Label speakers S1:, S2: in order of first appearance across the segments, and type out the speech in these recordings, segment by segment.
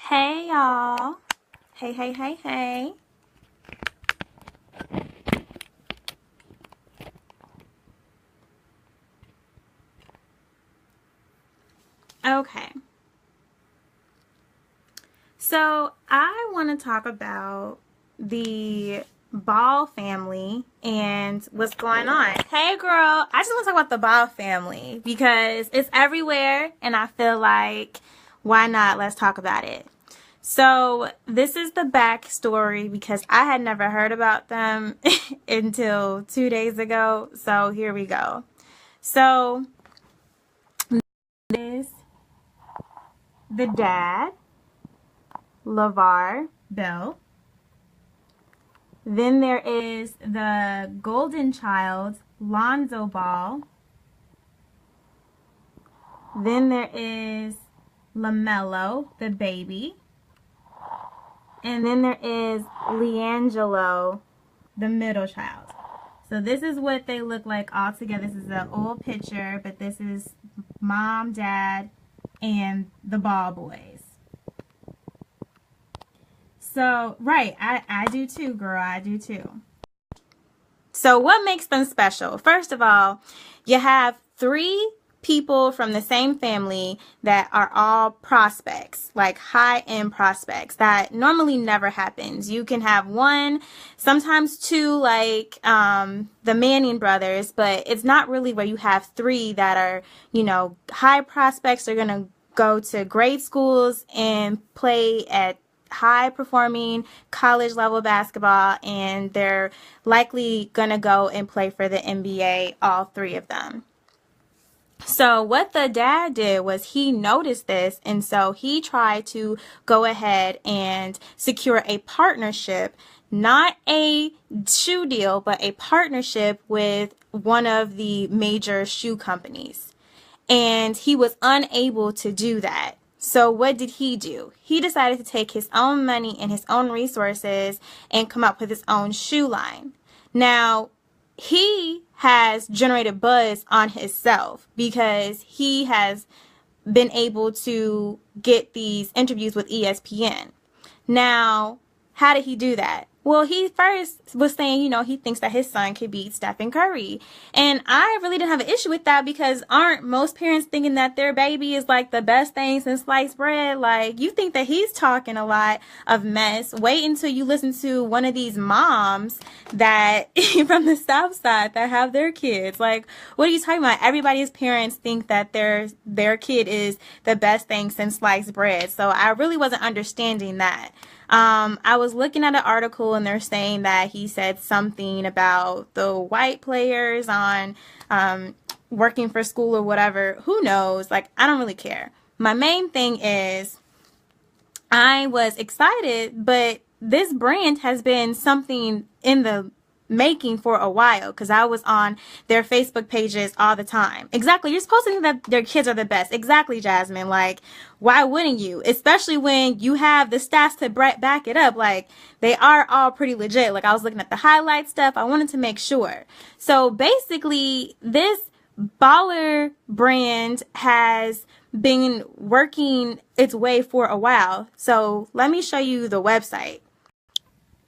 S1: Hey y'all. Hey. Okay. So I want to talk about the Ball family and what's going on. Hey girl, I just want to talk about the Ball family because it's everywhere and I feel like why not? Let's talk about it. So this is the backstory because I had never heard about them until 2 days ago. So here we go. So this is the dad, LaVar Bell. Then there is the golden child, Lonzo Ball. Then there is LaMelo, the baby. And then there is LiAngelo, the middle child. So this is what they look like all together. This is an old picture, but this is mom, dad, and the Ball boys. So, right, I do too, girl. I do too. So what makes them special? First of all, you have 3 people from the same family that are all prospects, like high-end prospects. That normally never happens. You can have 1, sometimes 2, like the Manning brothers, but it's not really where you have 3 that are, high prospects. Are going to go to grade schools and play at high performing college level basketball, and they're likely going to go and play for the NBA, all 3 of them. So what the dad did was he noticed this, and so he tried to go ahead and secure a partnership, not a shoe deal, but a partnership with one of the major shoe companies. And he was unable to do that. So what did he do? He decided to take his own money and his own resources and come up with his own shoe line. Now, he has generated buzz on himself because he has been able to get these interviews with ESPN. Now, how did he do that? Well, he first was saying, he thinks that his son could beat Stephen Curry. And I really didn't have an issue with that because aren't most parents thinking that their baby is like the best thing since sliced bread? Like, you think that he's talking a lot of mess. Wait until you listen to one of these moms that from the South Side that have their kids. Like, what are you talking about? Everybody's parents think that their kid is the best thing since sliced bread. So I really wasn't understanding that. I was looking at an article and they're saying that he said something about the white players on working for school or whatever. Who knows? Like, I don't really care. My main thing is I was excited, but this brand has been something in the making for a while because I was on their Facebook pages all the time. Exactly. You're supposed to think that their kids are the best. Exactly, Jasmine. Like, why wouldn't you? Especially when you have the stats to back it up. Like, they are all pretty legit. Like, I was looking at the highlight stuff. I wanted to make sure. So basically, this baller brand has been working its way for a while. So let me show you the website.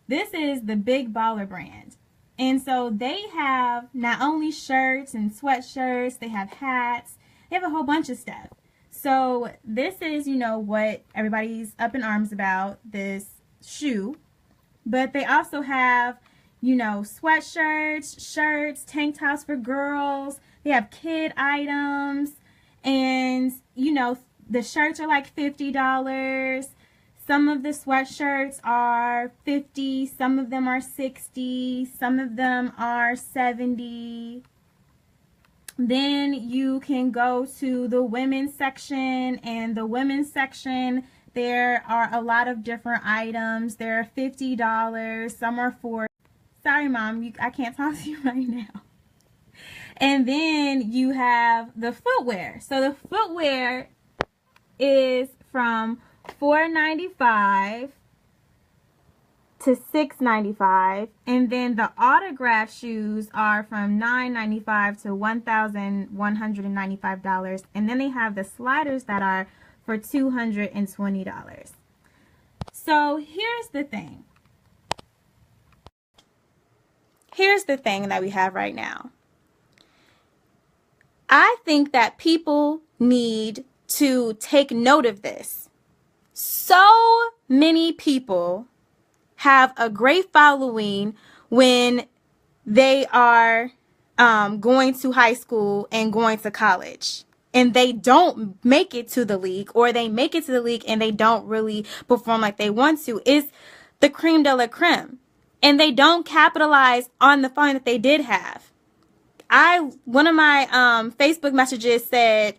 S1: This is the Big Baller brand. And so they have not only shirts and sweatshirts, they have hats, they have a whole bunch of stuff. So this is, what everybody's up in arms about, this shoe. But they also have, sweatshirts, shirts, tank tops for girls. They have kid items. And, the shirts are like $50. Some of the sweatshirts are $50, some of them are $60, some of them are $70. Then you can go to the women's section, and the women's section, there are a lot of different items. They're $50, some are $40. Sorry, Mom, I can't talk to you right now. And then you have the footwear. So the footwear is from $4.95 to $6.95, and then the autograph shoes are from $9.95 to $1,195, and then they have the sliders that are for $220. So here's the thing. Here's the thing that we have right now. I think that people need to take note of this. So many people have a great following when they are going to high school and going to college, and they don't make it to the league, or they make it to the league and they don't really perform like they want to. It's the creme de la creme, and they don't capitalize on the fun that they did have. One of my Facebook messages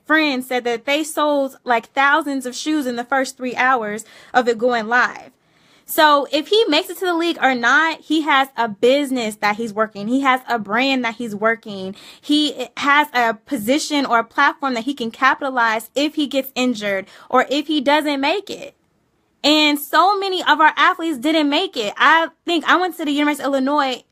S1: friends said that they sold like thousands of shoes in the first 3 hours of it going live. So if he makes it to the league or not, he has a business that he's working. He has a brand that he's working. He has a position or a platform that he can capitalize if he gets injured or if he doesn't make it. And so many of our athletes didn't make it. I think I went to the University of Illinois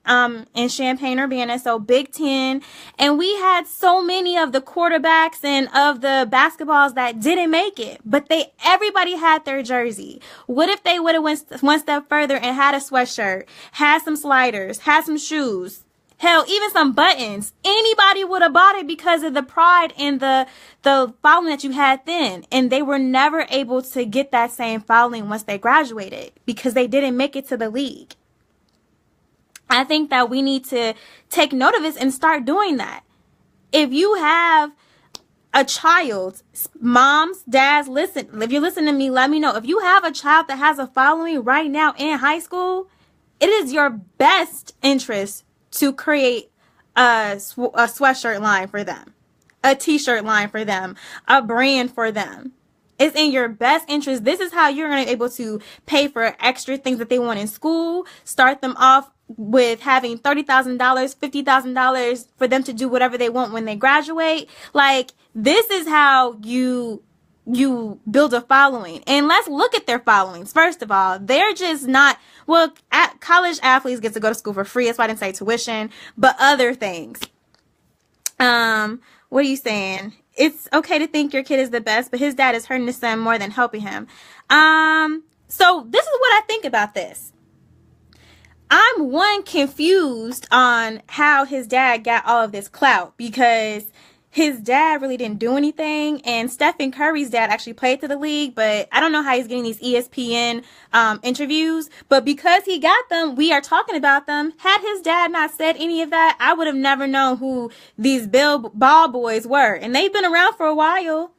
S1: in Champaign-Urbana, so Big Ten, and we had so many of the quarterbacks and of the basketballs that didn't make it, but everybody had their jersey. What if they would have went one step further and had a sweatshirt, had some sliders, had some shoes? Hell, even some buttons. Anybody would have bought it because of the pride and the following that you had then. And they were never able to get that same following once they graduated because they didn't make it to the league. I think that we need to take note of this and start doing that. If you have a child, moms, dads, listen, if you're listening to me, let me know. If you have a child that has a following right now in high school, it is your best interest to create a sweatshirt line for them, a t-shirt line for them, a brand for them. It's in your best interest. This is how you're going to be able to pay for extra things that they want in school, start them off with having $30,000, $50,000 for them to do whatever they want when they graduate. Like, this is how you build a following. And let's look at their followings. First of all, they're just not, well, college athletes get to go to school for free. That's why I didn't say tuition, but other things. What are you saying? It's okay to think your kid is the best, but his dad is hurting his son more than helping him. So this is what I think about this. I'm confused on how his dad got all of this clout, because his dad really didn't do anything, and Stephen Curry's dad actually played to the league, but I don't know how he's getting these ESPN interviews, but because he got them, we are talking about them. Had his dad not said any of that, I would have never known who these ball boys were, and they've been around for a while.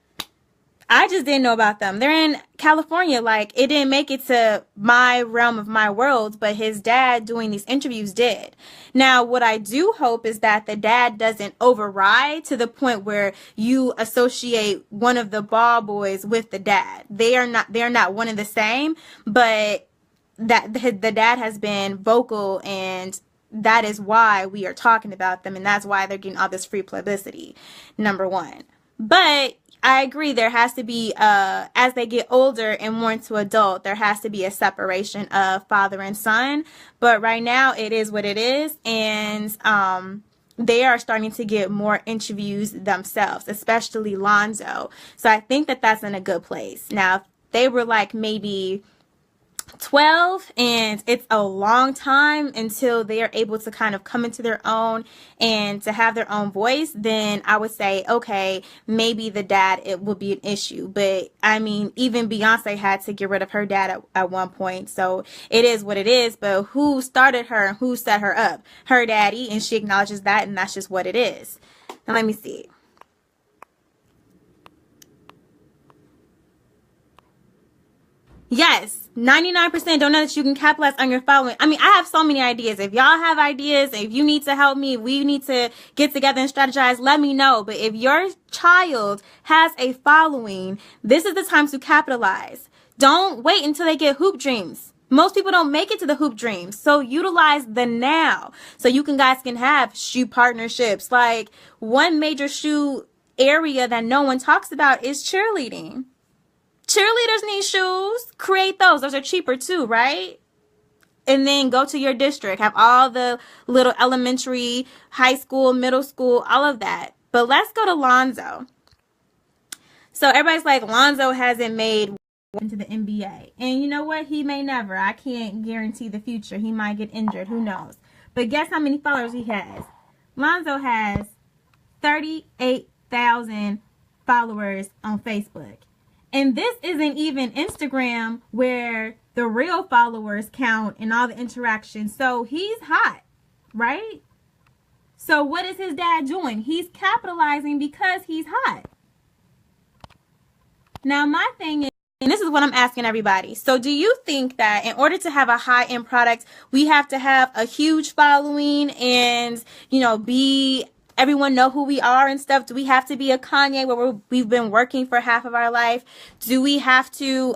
S1: I just didn't know about them. They're in California. Like, it didn't make it to my realm of my world, but his dad doing these interviews did. Now, what I do hope is that the dad doesn't override to the point where you associate one of the ball boys with the dad. They are not one and the same, but that the dad has been vocal, and that is why we are talking about them, and that's why they're getting all this free publicity, number one. But I agree, there has to be, as they get older and more into adult, there has to be a separation of father and son. But right now, it is what it is. And they are starting to get more interviews themselves, especially Lonzo. So I think that that's in a good place. Now, if they were like maybe 12, and it's a long time until they are able to kind of come into their own and to have their own voice, then I would say, okay, maybe the dad, it will be an issue. But I mean, even Beyonce had to get rid of her dad at one point, so it is what it is. But who started her and who set her up? Her daddy, and she acknowledges that, and that's just what it is. Now let me see. Yes, 99% don't know that you can capitalize on your following. I mean, I have so many ideas. If y'all have ideas, if you need to help me, we need to get together and strategize, let me know. But if your child has a following, this is the time to capitalize. Don't wait until they get hoop dreams. Most people don't make it to the hoop dreams. So utilize the now. So you guys can have shoe partnerships. Like, one major shoe area that no one talks about is cheerleading. Cheerleaders need shoes. Create those. Those are cheaper too, right? And then go to your district. Have all the little elementary, high school, middle school, all of that. But let's go to Lonzo. So everybody's like, Lonzo hasn't made into the NBA. And you know what? He may never. I can't guarantee the future. He might get injured. Who knows? But guess how many followers he has? Lonzo has 38,000 followers on Facebook. And this isn't even Instagram where the real followers count and all the interactions. So he's hot, right? So what is his dad doing? He's capitalizing because he's hot. Now my thing is, and this is what I'm asking everybody. So do you think that in order to have a high-end product, we have to have a huge following and, you know, everyone know who we are and stuff? Do we have to be a Kanye where we've been working for half of our life? Do we have to,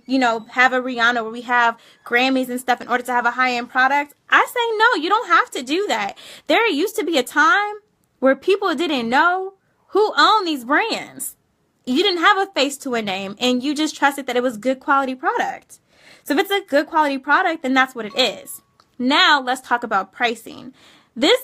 S1: you know, have a Rihanna where we have Grammys and stuff in order to have a high-end product? I say no, you don't have to do that. There used to be a time where people didn't know who owned these brands. You didn't have a face to a name, and you just trusted that it was good quality product. So if it's a good quality product, then that's what it is. Now let's talk about pricing. This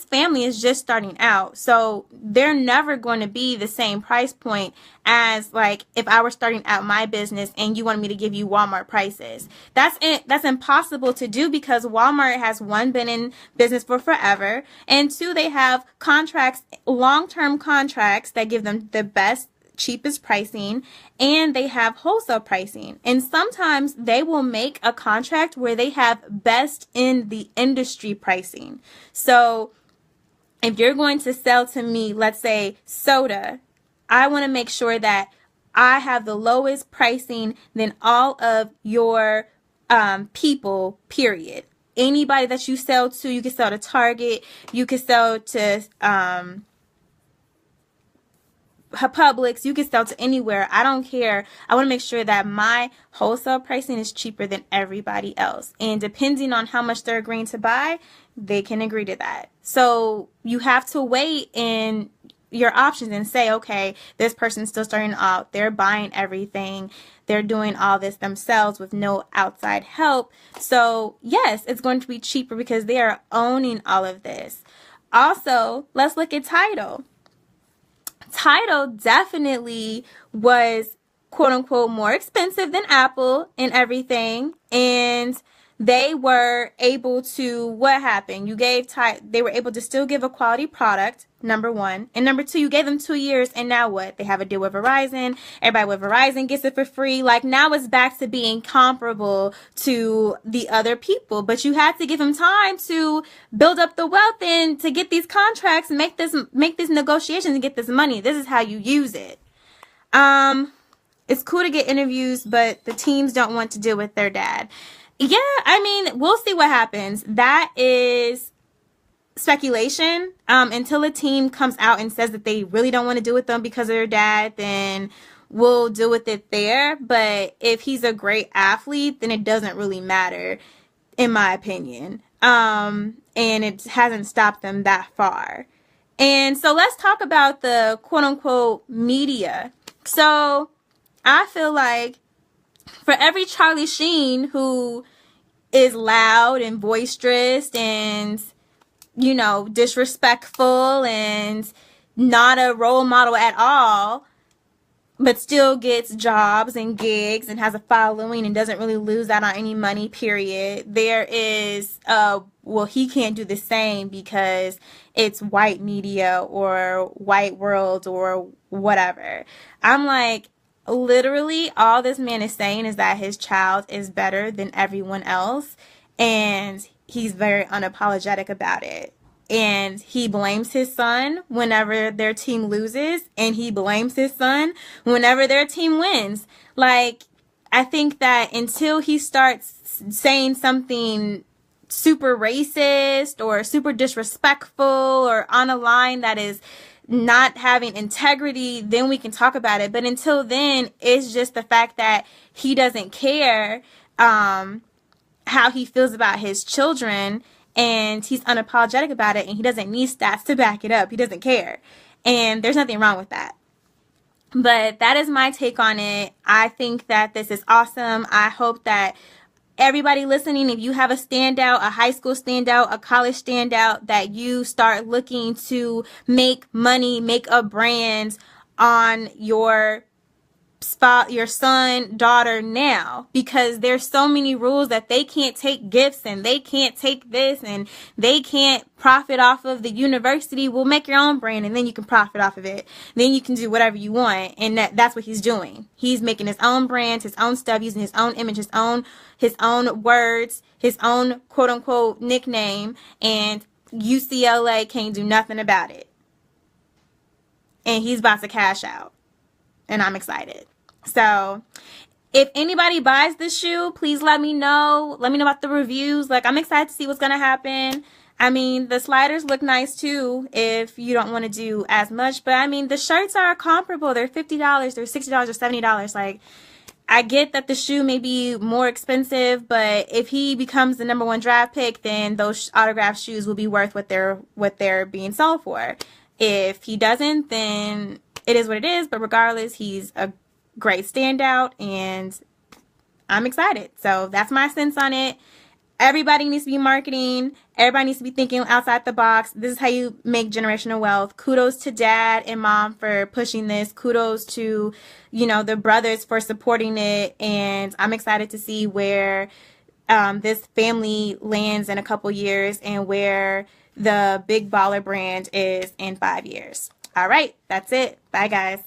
S1: family is just starting out, so they're never going to be the same price point as like if I were starting out my business and you wanted me to give you Walmart prices. That's impossible to do because Walmart has, one, been in business for forever, and two, they have contracts, long-term contracts that give them the best, cheapest pricing, and they have wholesale pricing. And sometimes they will make a contract where they have best in the industry pricing. So if you're going to sell to me, let's say soda, I want to make sure that I have the lowest pricing than all of your people, period. Anybody that you sell to, you can sell to Target, you can sell to Publix, you can sell to anywhere. I don't care. I want to make sure that my wholesale pricing is cheaper than everybody else. And depending on how much they're agreeing to buy, they can agree to that. So you have to weigh in your options and say, okay, this person's still starting out. They're buying everything. They're doing all this themselves with no outside help. So yes, it's going to be cheaper because they are owning all of this. Also, let's look at Tidal. Tidal definitely was, quote unquote, more expensive than Apple and everything, and they were able to, what happened? They were able to still give a quality product, number one, and number two, you gave them 2 years, and now what? They have a deal with Verizon. Everybody with Verizon gets it for free. Like, now it's back to being comparable to the other people, but you had to give them time to build up the wealth and to get these contracts and make these negotiations and get this money. This is how you use it. It's cool to get interviews, but the teams don't want to deal with their dad. Yeah, I mean, we'll see what happens. That is speculation. Until a team comes out and says that they really don't want to deal with them because of their dad, then we'll deal with it there. But if he's a great athlete, then it doesn't really matter, in my opinion. And it hasn't stopped them that far. And so let's talk about the quote-unquote media. So I feel like for every Charlie Sheen who is loud and boisterous and, you know, disrespectful and not a role model at all, but still gets jobs and gigs and has a following and doesn't really lose out on any money, period, there is, well, he can't do the same because it's white media or white world or whatever. I'm like, literally, all this man is saying is that his child is better than everyone else, and he's very unapologetic about it. And he blames his son whenever their team loses, and he blames his son whenever their team wins. Like, I think that until he starts saying something super racist or super disrespectful or on a line that is not having integrity, then we can talk about it. But until then, it's just the fact that he doesn't care how he feels about his children, and he's unapologetic about it, and he doesn't need stats to back it up. He doesn't care, and there's nothing wrong with that. But that is my take on it. I think that this is awesome. I hope that everybody listening, if you have a standout, a high school standout, a college standout, that you start looking to make money, make a brand on your your son, daughter now, because there's so many rules that they can't take gifts and they can't take this and they can't profit off of the university. We'll make your own brand and then you can profit off of it. Then you can do whatever you want. And that's what he's doing. He's making his own brand, his own stuff, using his own image, his own words, his own quote unquote nickname, and UCLA can't do nothing about it. And he's about to cash out. And I'm excited. So if anybody buys this shoe, please let me know. Let me know about the reviews. Like, I'm excited to see what's going to happen. I mean, the sliders look nice too if you don't want to do as much. But I mean, the shirts are comparable. They're $50, they're $60 or $70. Like, I get that the shoe may be more expensive, but if he becomes the #1 draft pick, then those autographed shoes will be worth what they're being sold for. If he doesn't, then it is what it is. But regardless, he's a great standout, and I'm excited. So that's my sense on it. Everybody needs to be marketing. Everybody needs to be thinking outside the box. This is how you make generational wealth. Kudos to dad and mom for pushing this. Kudos to, the brothers for supporting it. And I'm excited to see where this family lands in a couple years and where the Big Baller brand is in 5 years. All right, that's it. Bye, guys.